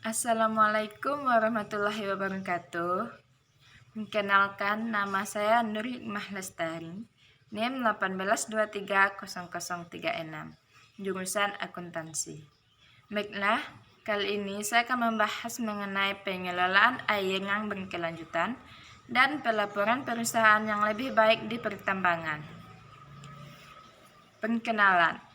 Assalamualaikum warahmatullahi wabarakatuh. Mengenalkan, nama saya Nur Hikmah Lestari, NIM 18230036, jurusan akuntansi. Baiklah, kali ini saya akan membahas mengenai pengelolaan air yang berkelanjutan dan pelaporan perusahaan yang lebih baik di pertambangan. Perkenalan.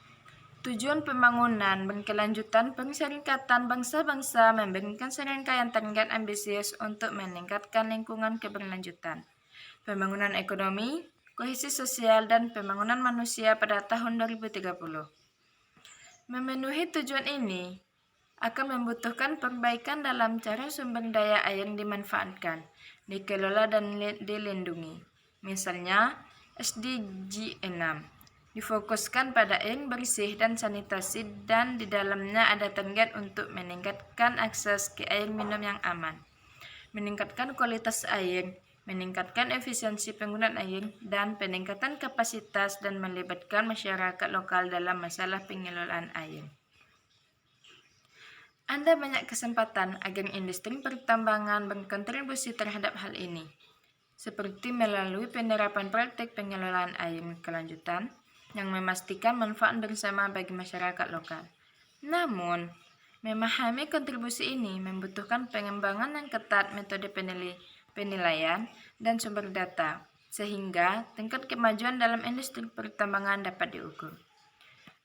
Tujuan pembangunan berkelanjutan Perserikatan Bangsa-Bangsa memberikan serangkaian target ambisius untuk meningkatkan lingkungan keberlanjutan, pembangunan ekonomi, kohesi sosial, dan pembangunan manusia pada tahun 2030. Memenuhi tujuan ini akan membutuhkan perbaikan dalam cara sumber daya air yang dimanfaatkan, dikelola, dan dilindungi. Misalnya, SDG 6. Difokuskan pada air bersih dan sanitasi, dan di dalamnya ada target untuk meningkatkan akses ke air minum yang aman, meningkatkan kualitas air, meningkatkan efisiensi penggunaan air, dan peningkatan kapasitas dan melibatkan masyarakat lokal dalam masalah pengelolaan air. Ada banyak kesempatan agar industri pertambangan berkontribusi terhadap hal ini, seperti melalui penerapan praktik pengelolaan air berkelanjutan yang memastikan manfaat bersama bagi masyarakat lokal. Namun, memahami kontribusi ini membutuhkan pengembangan yang ketat metode penilaian dan sumber data, sehingga tingkat kemajuan dalam industri pertambangan dapat diukur.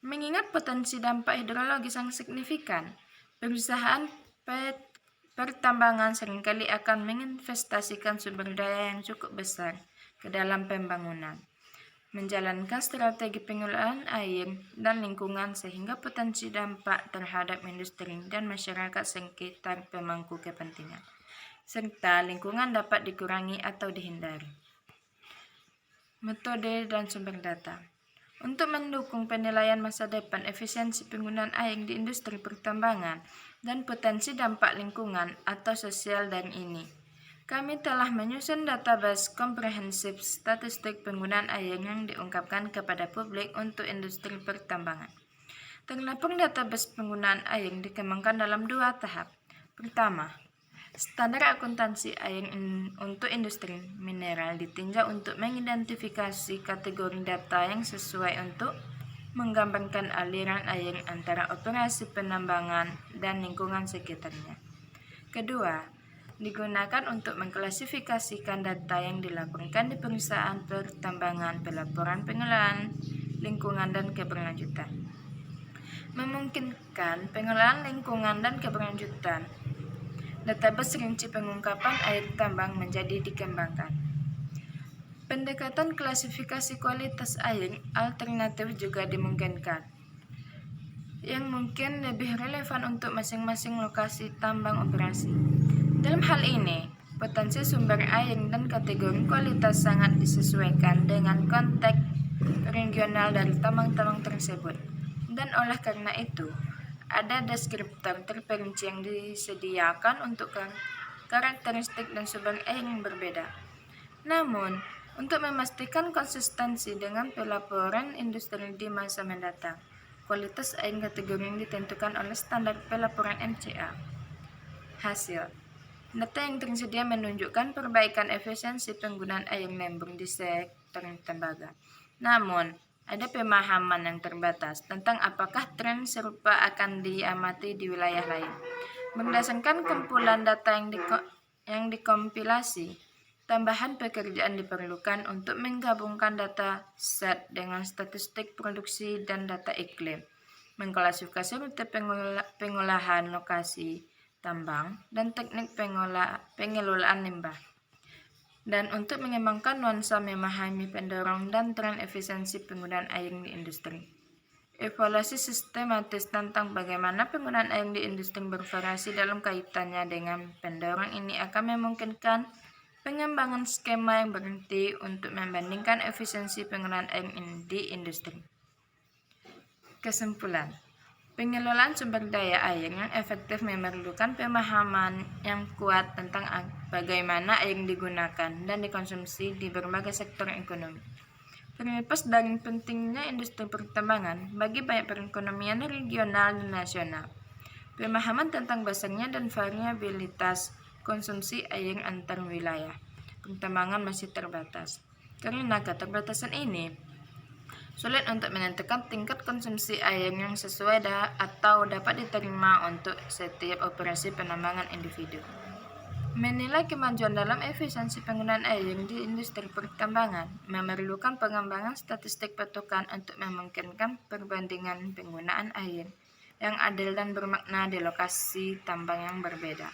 Mengingat potensi dampak hidrologis yang signifikan, perusahaan pertambangan seringkali akan menginvestasikan sumber daya yang cukup besar ke dalam pembangunan, menjalankan strategi pengelolaan air dan lingkungan sehingga potensi dampak terhadap industri dan masyarakat sekitar pemangku kepentingan, serta lingkungan dapat dikurangi atau dihindari. Metode dan sumber data. Untuk mendukung penilaian masa depan efisiensi penggunaan air di industri pertambangan dan potensi dampak lingkungan atau sosial dari ini, kami telah menyusun database komprehensif statistik penggunaan air yang diungkapkan kepada publik untuk industri pertambangan. Terdapat database penggunaan air dikembangkan dalam 2 tahap. Pertama, standar akuntansi air untuk industri mineral ditinjau untuk mengidentifikasi kategori data yang sesuai untuk menggambarkan aliran air antara operasi penambangan dan lingkungan sekitarnya. Kedua, digunakan untuk mengklasifikasikan data yang dilaporkan di perusahaan pertambangan, pelaporan pengelolaan lingkungan dan keberlanjutan. Memungkinkan pengelolaan lingkungan dan keberlanjutan. Database rinci pengungkapan air tambang menjadi dikembangkan. Pendekatan klasifikasi kualitas air alternatif juga dimungkinkan, yang mungkin lebih relevan untuk masing-masing lokasi tambang operasi. Dalam hal ini, potensi sumber air dan kategori kualitas sangat disesuaikan dengan konteks regional dari tambang-tambang tersebut, dan oleh karena itu, ada deskriptor terperinci yang disediakan untuk karakteristik dan sumber air yang berbeda. Namun, untuk memastikan konsistensi dengan pelaporan industri di masa mendatang, kualitas air kategori yang ditentukan oleh standar pelaporan MCA. Hasil, data yang tersedia menunjukkan perbaikan efisiensi penggunaan air membran di sektor tembaga. Namun, ada pemahaman yang terbatas tentang apakah tren serupa akan diamati di wilayah lain. Berdasarkan kumpulan data yang dikompilasi, tambahan pekerjaan diperlukan untuk menggabungkan data set dengan statistik produksi dan data iklim, mengklasifikasi rute pengolahan lokasi tambang dan teknik pengelolaan limbah, dan untuk mengembangkan nuansa memahami pendorong dan tren efisiensi penggunaan air di industri. Evaluasi sistematis tentang bagaimana penggunaan air di industri bervariasi dalam kaitannya dengan pendorong ini akan memungkinkan pengembangan skema yang berhenti untuk membandingkan efisiensi penggunaan air di industri. Kesimpulan, pengelolaan sumber daya air yang efektif memerlukan pemahaman yang kuat tentang bagaimana air digunakan dan dikonsumsi di berbagai sektor ekonomi. Terlepas dari pentingnya industri pertambangan bagi banyak perekonomian regional dan nasional, pemahaman tentang besarnya dan variabilitas konsumsi air antar wilayah. Pengembangan masih terbatas. Karena keterbatasan ini, sulit untuk menentukan tingkat konsumsi air yang sesuai atau dapat diterima untuk setiap operasi penambangan individu. Menilai kemajuan dalam efisiensi penggunaan air di industri pertambangan memerlukan pengembangan statistik patokan untuk memungkinkan perbandingan penggunaan air yang adil dan bermakna di lokasi tambang yang berbeda.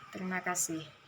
Terima kasih.